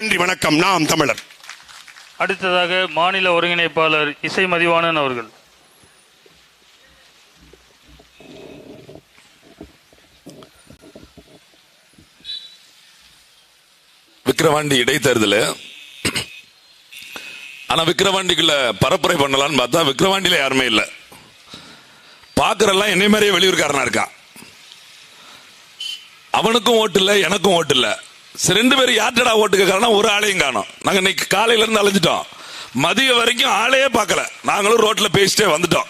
நன்றி, வணக்கம். நாம் தமிழர். அடுத்ததாக மாநில ஒருங்கிணைப்பாளர் இசை மதிவாணன் அவர்கள். விக்கிரவாண்டி இடைத்தேர்தல். ஆனா விக்கிரவாண்டிக்குள்ள பரப்புரை பண்ணலான்னு பார்த்தா விக்கிரவாண்டியில யாருமே இல்லை. பாக்குறெல்லாம் என்னை மாதிரியே வெளியூர்காரனா இருக்கான். அவனுக்கும் ஓட்டு இல்லை, எனக்கும் ஓட்டு இல்லை. ரெண்டு பேரும் யார்டா ஓட்டு கேட்கறா, ஒரு ஆளையும் காணோம். நாங்க இன்னைக்கு காலையில இருந்து அலைஞ்சிட்டோம், மதியம் வரைக்கும் ஆளையே பார்க்கல. நாங்களும் ரோட்ல பேசிட்டே வந்துட்டோம்.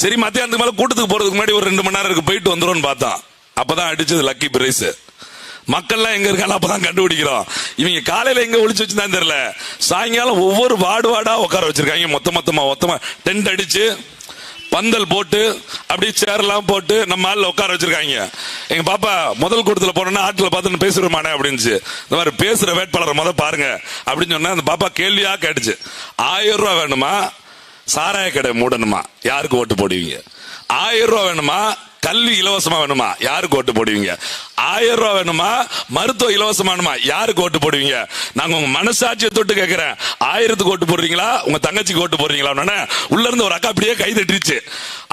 சரி, மத்தியானத்துக்கு மேல கூட்டத்துக்கு போறதுக்கு முன்னாடி ஒரு 2 மணி நேரம் இருக்கு, போயிட்டு வந்துடும் பார்த்தோம். அப்பதான் அடிச்சது லக்கி பிரைஸ். மக்கள்லாம் எங்க இருக்காங்க அப்பதான் கண்டுபிடிக்கிறோம். இவங்க காலையில எங்க ஒளிச்சு வச்சுதான் தெரியல, சாயங்காலம் ஒவ்வொரு வார்டா உட்கார வச்சிருக்காங்க. மொத்தமா டென்ட் அடிச்சு பந்தல் போட்டு அப்படி சேர்லாம் போட்டு நம்ம ஆள்ல உட்கார வச்சிருக்காங்க. எங்க பாப்பா முதல் கூட்டத்துல போனோம்னா ஆட்டில் பார்த்து பேசுறமானே அப்படின்னு இந்த மாதிரி பேசுற வேட்பாளரை பாருங்க அப்படின்னு சொன்னா அந்த பாப்பா கேள்வியா கேட்டுச்சு. 1000 ரூபாய் வேணுமா சாராய கடை மூடணுமா, யாருக்கு ஓட்டு போடுவீங்க? 1000 ரூபாய் வேணுமா கல்வி இலவசமா வேணுமா, யாருக்கு ஓட்டு போடுவீங்க? 1000 ரூபாய் வேணுமா மருத்துவ இலவசமா வேணுமா, யாருக்கு ஓட்டு போடுவீங்க? நாங்க உங்க மனசாட்சியை தொட்டு கேட்கிறேன், 1000க்கு ஓட்டு போடுறீங்களா, உங்க தங்கச்சிக்கு ஓட்டு போடுறீங்களா? உள்ள இருந்து ஒரு அக்கா அப்படியே கை தட்டிருச்சு.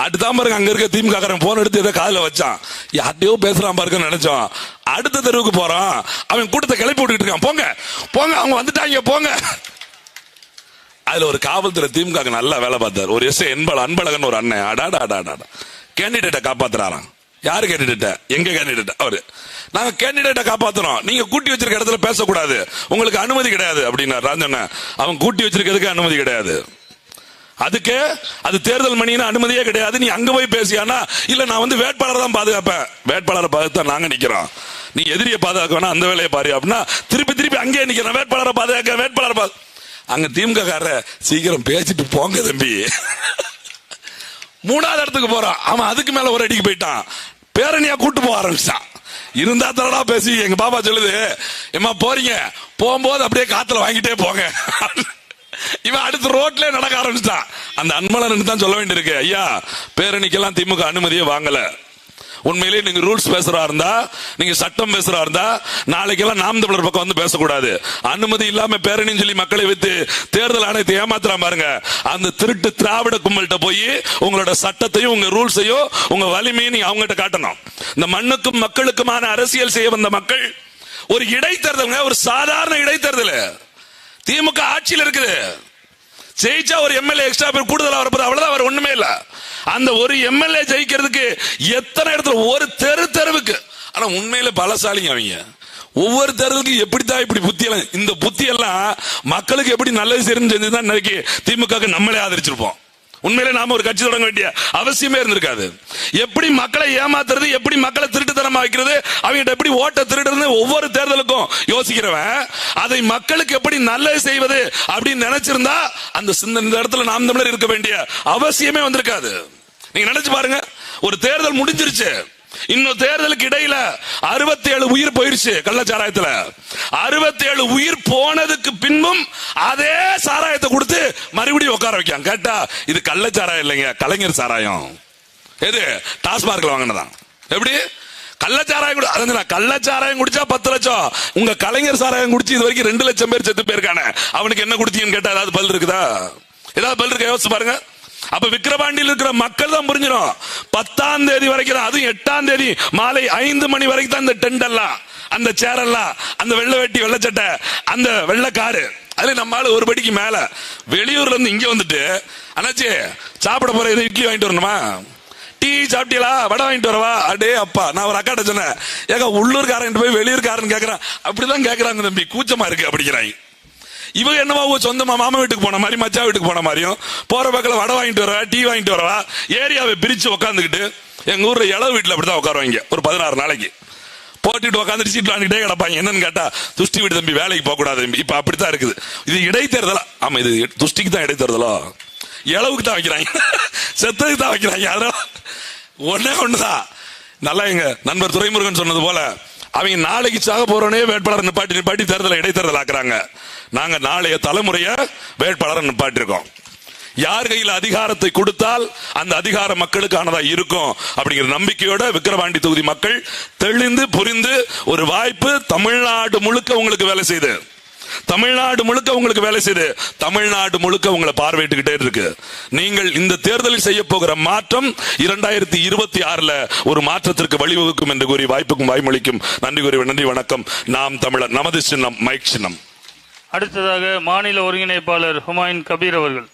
அடுத்தான் பாருங்க, அங்க இருக்க திமுக காரன் போன் எடுத்து ஏதோ காதுல வச்சான், யார்ட்டையோ பேசுறான் பாருங்க நினைச்சோம். அடுத்த தெருவுக்கு போறான், அவன் கூட்டத்தை கிளப்பி விட்டுக்கிட்டு இருக்கான். போங்க போங்க, அவங்க வந்துட்டாங்க போங்க. அதுல ஒரு காவல்துறை திமுக நல்லா வேலை பார்த்தார். ஒரு எஸ் அன்பழகன் ஒரு அண்ணன், அடாடா கேண்டிடேட்டை காப்பாத்துறாராம். யாரு கேண்டிடேட்ட? எங்க கேண்டிடேட் அவரு. நாங்க கேண்டிடேட்டை காப்பாத்துறோம், நீங்க கூட்டி வச்சிருக்க இடத்துல பேசக்கூடாது, உங்களுக்கு அனுமதி கிடையாது அப்படின்னா ராஜண்ண. அவன் கூட்டி வச்சிருக்கிறதுக்கு அனுமதி கிடையாது, அதுக்கு அது தேர்தல் மணின்னு அனுமதியே கிடையாது. நீ அங்க போய் பேசியானா, இல்ல நான் வந்து வேட்பாளரை தான் பாதுகாப்பேன். வேட்பாளரை பாதுகாத்தா நாங்க நிக்கிறோம், நீ எதிரியை பாதுகாக்க வேணா அந்த வேலையை பாரு அப்படின்னா திருப்பி அங்கேயே நிக்கிறேன், வேட்பாளரை பாதுகாக்க வேட்பாளரை அங்க திமுக கார சீக்கிரம் பேசிட்டு போங்க தம்பி. 3வது இடத்துக்கு போறான், அவன் அதுக்கு மேல ஒரு அடிக்கு போயிட்டான், பேரணியா கூட்டு போக ஆரம்பிச்சான். இருந்தா தரடா பேசி. எங்க பாப்பா சொல்லுது, ஏமா போறீங்க, போகும்போது அப்படியே காத்துல வாங்கிட்டே போங்க. இவன் அடுத்த ரோட்ல நடக்க ஆரம்பிச்சான். அந்த அன்பழகன் தான் சொல்ல வேண்டியிருக்கு, ஐயா பேரணிக்கெல்லாம் திமுக அனுமதியே வாங்கல. உண்மையிலேயே நீங்க ரூல்ஸ் பேசுறா இருந்தா, நீங்க சட்டம் பேசுறா இருந்தா, நாளைக்கெல்லாம் நாம் தமிழர் பக்கம் வந்து பேசக்கூடாது. அனுமதி இல்லாம பேரணின்னு சொல்லி மக்களை வைத்து தேர்தல் ஆணையத்தை ஏமாத்துறா பாருங்க. அந்த திருட்டு திராவிட கும்பல்கிட்ட போய் உங்களோட சட்டத்தையும் உங்க ரூல்ஸையும் உங்க வலிமையும் நீங்க அவங்ககிட்ட காட்டணும். இந்த மண்ணுக்கும் மக்களுக்குமான அரசியல் செய்ய வந்த மக்கள் ஒரு இடைத்தேர்தல், ஒரு சாதாரண இடைத்தேர்தல். திமுக ஆட்சியில் இருக்குது, ஜெயிச்சா ஒரு எம்எல்ஏ எக்ஸ்ட்ரா பேர் கூடுதலா வரப்போது, அவ்வளவுதான், வேற ஒண்ணுமே இல்ல. அந்த ஒரு எம்எல்ஏ ஜெயிக்கிறதுக்கு எத்தனை இடத்துல, ஒரு தெருவுக்கு. ஆனா உண்மையில பலசாலிங்க அவங்க. ஒவ்வொரு தேர்தலுக்கு எப்படித்தான் இப்படி புத்தி எல்லாம், இந்த புத்தி எல்லாம் மக்களுக்கு எப்படி நல்லது செஞ்சுதான் இன்னைக்கு திமுக நம்மளே ஆதரிச்சிருப்போம். உண்மையிலே நாம ஒரு கட்சி தொடங்க வேண்டிய அவசியமே இருந்திருக்காது. எப்படி மக்களை ஏமாத்துறது, எப்படி மக்களை திருட்டுத்தனமா வைக்கிறது, அவங்க எப்படி ஓட்ட திருடுறது, ஒவ்வொரு தேர்தலுக்கும் யோசிக்கிறவன் அதை மக்களுக்கு எப்படி நல்லது செய்வது அப்படின்னு நினைச்சிருந்தா அந்த இந்த இடத்துல நாம் தமிழர் இருக்க வேண்டிய அவசியமே வந்திருக்காது. நீங்க நினைச்சு பாருங்க, ஒரு தேர்தல் முடிஞ்சிருச்சு, இன்னும் தேர்தலுக்கு இடையில 67 உயிர் போயிருச்சு கள்ளச்சாராயத்துல. 67 உயிர் போனதுக்கு பின்பும் அதே சாராயத்தை கொடுத்து மறுபடியும் உட்கார வைக்காங்க. கேட்டா இது கள்ளச்சாராயம் இல்லைங்க, கலைஞர் சாராயம். எது? டாஸ்மார்க்ல வாங்கினதான். எப்படி கள்ளச்சாராயம்? கள்ளச்சாராயம் குடிச்சா 10 லட்சம், உங்க கலைஞர் சாராயம் குடிச்சு இது வரைக்கும் 2 லட்சம் பேர் செத்து போயிருக்கானே, அவனுக்கு என்ன குடுத்தீங்கன்னு கேட்டா ஏதாவது பதில் இருக்குதா? ஏதாவது பதில் இருக்கா? யோசிச்சு பாருங்க. அப்ப விக்கிரவாண்டியில் இருக்கிற மக்கள் தான் புரிஞ்சிடும். 10ஆம் தேதி வரைக்கும், அதுவும் 8ஆம் தேதி மாலை 5 மணி வரைக்கும் தான் இந்த டென்ட் எல்லாம், அந்த சேர் எல்லாம், அந்த வெள்ளை வேட்டி வெள்ளை சட்டை, அந்த வெள்ளை காரு, அதுல நம்மளால ஒரு படிக்கு மேல வெளியூர்ல இருந்து இங்க வந்துட்டு, அண்ணாச்சி சாப்பிட போற இட்லி வாங்கிட்டு வரணுமா, டீ சாப்பிட்டீங்களா, வடை வாங்கிட்டு வரவா, அடே அப்பா. நான் ஒரு அக்காட்ட சொன்னேன், ஏங்க உள்ளூர்காரன் போய் வெளியூர்காரன் கேட்கறான், அப்படிதான் கேட்கறாங்க தம்பி, கூச்சமா இருக்கு அப்படிங்கிறாங்க. இவங்க என்னவா சொந்தமா மாமா வீட்டுக்கு போன மாதிரி, மச்சா வீட்டுக்கு போன மாதிரியும், போற பக்கத்துல வடை வாங்கிட்டு வரவா, டீ வாங்கிட்டு வரவா, ஏரியாவை பிரிச்சு உட்காந்துக்கிட்டு. எங்க ஊர்ல இளவு வீட்டுல அப்படிதான் உட்காருவாங்க, ஒரு 16 நாளைக்கு போட்டுட்டு உட்காந்துட்டு சீட் வாங்கிட்டே கிடப்பாங்க. என்னன்னு கேட்டா, துஷ்டி வீடு தம்பி, வேலைக்கு போக கூடாது தம்பி. இப்ப அப்படித்தான் இருக்குது. இது இடைத்தேர்தலா? ஆமா, இது துஷ்டிக்கு தான் இடைத்தேர்தலோ, இளவுக்கு தான் வைக்கிறாங்க, செத்ததுக்கு தான் வைக்கிறாங்க. அதெல்லாம் ஒண்ணுதான். நல்லா எங்க நண்பர் துரைமுருகன் சொன்னது போல, அவங்க நாளைக்கு சாக போறோனே வேட்பாளர் நிப்பாட்டி தேர்தலை இடைத்தேர்தல் ஆக்குறாங்க. நாங்க நாளைய தலைமுறைய வேட்பாளரை நிப்பாட்டிருக்கோம். யார் கையில் அதிகாரத்தை கொடுத்தால் அந்த அதிகாரம் மக்களுக்கானதா இருக்கும் அப்படிங்கிற நம்பிக்கையோட விக்கிரவாண்டி தொகுதி மக்கள் தெளிந்து புரிந்து ஒரு வாய்ப்பு தமிழ்நாடு முழுக்க உங்களுக்கு வேலை செய்து தமிழ்நாடு முழுக்க உங்களுக்கு வேலை செய்யுது. தமிழ்நாடு முழுக்க உங்களை பார்வையிட்டுக்கிட்டே இருக்கு. நீங்கள் இந்த தேர்தலில் செய்ய போகிற மாற்றம் 2026 ஒரு மாற்றத்திற்கு வழிவகுக்கும் என்று கூறி வாய்ப்புக்கும் வாய்மொழிக்கும் நன்றி கூறி நன்றி வணக்கம். நாம் தமிழர், நமது சின்னம் மைக் சின்னம். அடுத்ததாக மாநில ஒருங்கிணைப்பாளர் ஹுமாயூன் கபீர் அவர்கள்.